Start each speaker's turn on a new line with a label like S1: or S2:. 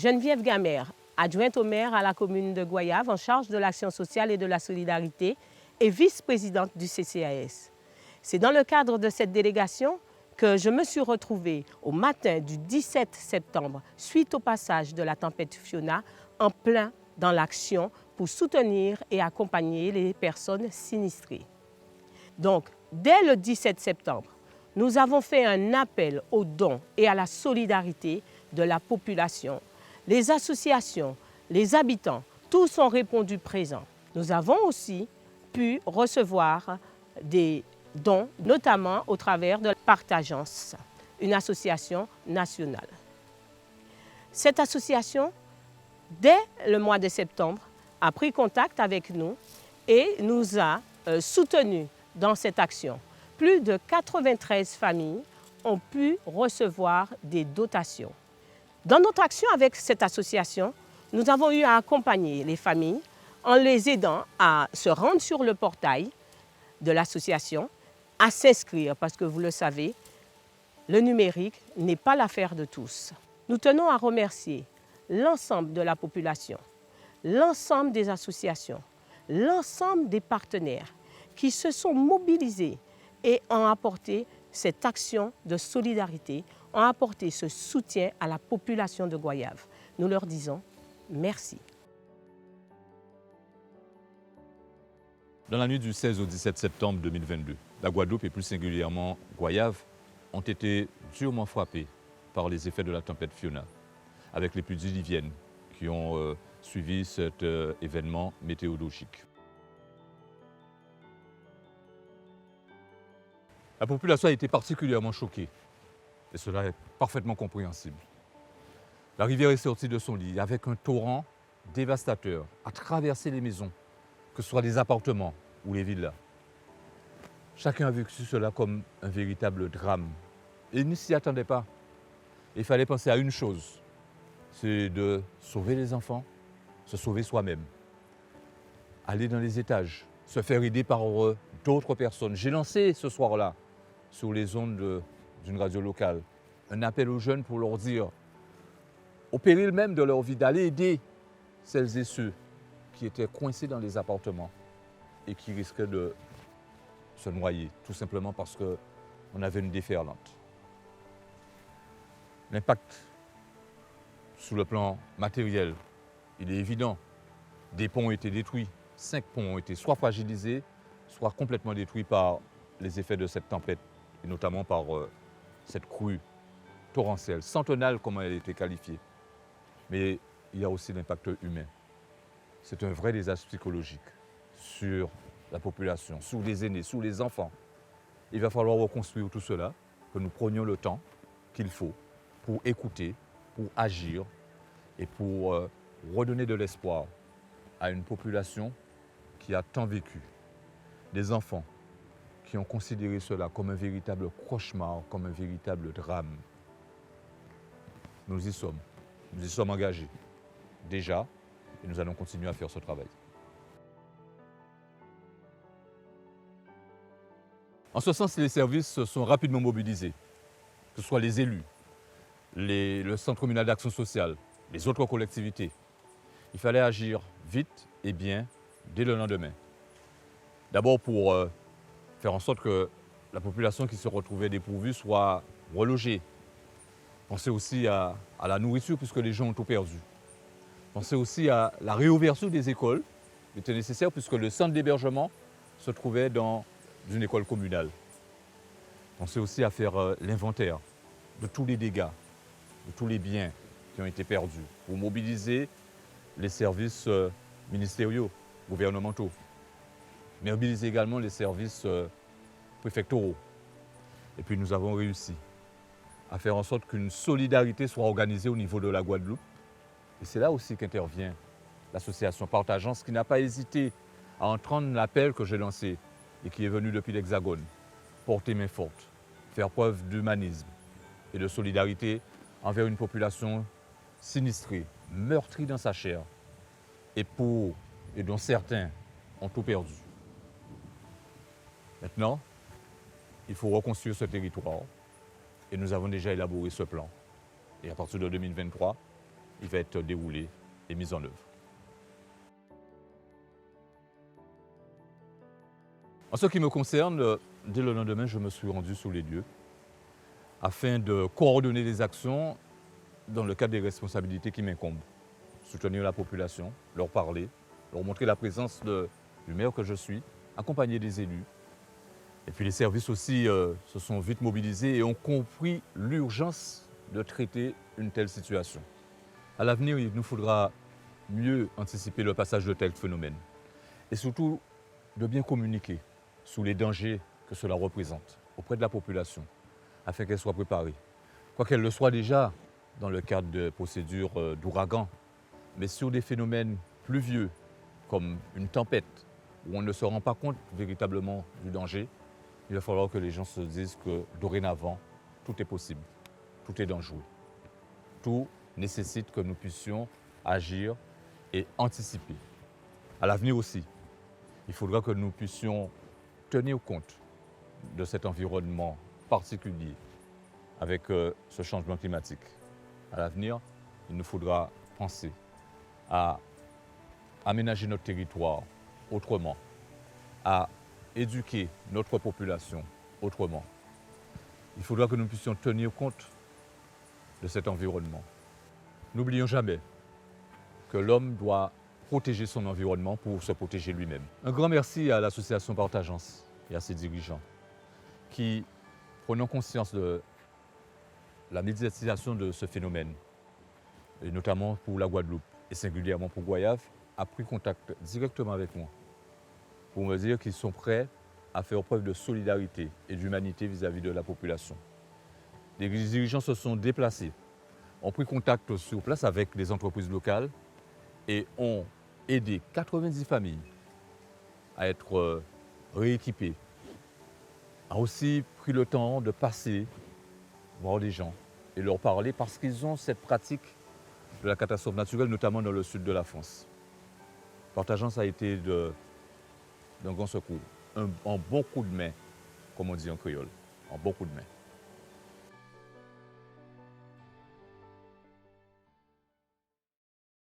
S1: Geneviève Gamère, adjointe au maire à la commune de Goyave en charge de l'action sociale et de la solidarité et vice-présidente du CCAS. C'est dans le cadre de cette délégation que je me suis retrouvée au matin du 17 septembre, suite au passage de la tempête Fiona, en plein dans l'action pour soutenir et accompagner les personnes sinistrées. Donc, dès le 17 septembre, nous avons fait un appel aux dons et à la solidarité de la population. Les associations, les habitants, tous ont répondu présents. Nous avons aussi pu recevoir des dons, notamment au travers de Partageance, une association nationale. Cette association, dès le mois de septembre, a pris contact avec nous et nous a soutenus dans cette action. Plus de 93 familles ont pu recevoir des dotations. Dans notre action avec cette association, nous avons eu à accompagner les familles en les aidant à se rendre sur le portail de l'association, à s'inscrire, parce que vous le savez, le numérique n'est pas l'affaire de tous. Nous tenons à remercier l'ensemble de la population, l'ensemble des associations, l'ensemble des partenaires qui se sont mobilisés et ont apporté cette action de solidarité, ont apporté ce soutien à la population de Goyave. Nous leur disons merci.
S2: Dans la nuit du 16 au 17 septembre 2022, la Guadeloupe et plus singulièrement Goyave ont été durement frappés par les effets de la tempête Fiona, avec les pluies diluviennes qui ont suivi cet événement météorologique. La population a été particulièrement choquée, et cela est parfaitement compréhensible. La rivière est sortie de son lit avec un torrent dévastateur, a traversé les maisons, que ce soit les appartements ou les villas. Chacun a vécu cela comme un véritable drame. Et il ne s'y attendait pas. Il fallait penser à une chose, c'est de sauver les enfants, se sauver soi-même. Aller dans les étages, se faire aider par d'autres personnes. J'ai lancé ce soir-là, sur les ondes d'une radio locale, un appel aux jeunes pour leur dire, au péril même de leur vie, d'aller aider celles et ceux qui étaient coincés dans les appartements et qui risquaient de se noyer, tout simplement parce qu'on avait une déferlante. L'impact sur le plan matériel, il est évident. Des ponts ont été détruits, 5 ponts ont été soit fragilisés, soit complètement détruits par les effets de cette tempête, et notamment par cette crue torrentielle, centennale comme elle a été qualifiée. Mais il y a aussi l'impact humain. C'est un vrai désastre psychologique sur la population, sur les aînés, sur les enfants. Il va falloir reconstruire tout cela, que nous prenions le temps qu'il faut pour écouter, pour agir et pour redonner de l'espoir à une population qui a tant vécu. Des enfants qui ont considéré cela comme un véritable cauchemar, comme un véritable drame. Nous y sommes engagés déjà et nous allons continuer à faire ce travail. En ce sens, les services se sont rapidement mobilisés, que ce soit les élus, le Centre communal d'action sociale, les autres collectivités. Il fallait agir vite et bien dès le lendemain. D'abord pour faire en sorte que la population qui se retrouvait dépourvue soit relogée. Pensez aussi à la nourriture puisque les gens ont tout perdu. Pensez aussi à la réouverture des écoles, qui était nécessaire puisque le centre d'hébergement se trouvait dans une école communale. Pensez aussi à faire l'inventaire de tous les dégâts, de tous les biens qui ont été perdus, pour mobiliser les services ministériaux, gouvernementaux, mais mobiliser également les services préfectoraux. Et puis nous avons réussi à faire en sorte qu'une solidarité soit organisée au niveau de la Guadeloupe. Et c'est là aussi qu'intervient l'association Partageance, qui n'a pas hésité à entendre l'appel que j'ai lancé et qui est venu depuis l'Hexagone. Porter main forte, faire preuve d'humanisme et de solidarité envers une population sinistrée, meurtrie dans sa chair, et dont certains ont tout perdu. Maintenant, il faut reconstruire ce territoire et nous avons déjà élaboré ce plan. Et à partir de 2023, il va être déroulé et mis en œuvre. En ce qui me concerne, dès le lendemain, je me suis rendu sur les lieux afin de coordonner les actions dans le cadre des responsabilités qui m'incombent. Soutenir la population, leur parler, leur montrer la présence du maire que je suis, accompagner des élus. Et puis les services aussi se sont vite mobilisés et ont compris l'urgence de traiter une telle situation. À l'avenir, il nous faudra mieux anticiper le passage de tels phénomènes et surtout de bien communiquer sur les dangers que cela représente auprès de la population afin qu'elle soit préparée. Quoiqu'elle le soit déjà dans le cadre de procédures d'ouragan, mais sur des phénomènes pluvieux comme une tempête où on ne se rend pas compte véritablement du danger, il va falloir que les gens se disent que dorénavant, tout est possible, tout est dangereux. Tout nécessite que nous puissions agir et anticiper. À l'avenir aussi, il faudra que nous puissions tenir compte de cet environnement particulier avec ce changement climatique. À l'avenir, il nous faudra penser à aménager notre territoire autrement, à éduquer notre population autrement. Il faudra que nous puissions tenir compte de cet environnement. N'oublions jamais que l'homme doit protéger son environnement pour se protéger lui-même. Un grand merci à l'association Partageance et à ses dirigeants qui, prenant conscience de la médiatisation de ce phénomène, et notamment pour la Guadeloupe et singulièrement pour Goyave, a pris contact directement avec moi pour me dire qu'ils sont prêts à faire preuve de solidarité et d'humanité vis-à-vis de la population. Les dirigeants se sont déplacés, ont pris contact sur place avec les entreprises locales et ont aidé 90 familles à être rééquipées, a aussi pris le temps de passer voir les gens et leur parler parce qu'ils ont cette pratique de la catastrophe naturelle, notamment dans le sud de la France. Partageance a été d'un grand secours, un bon coup de main, comme on dit en créole, un bon coup de main.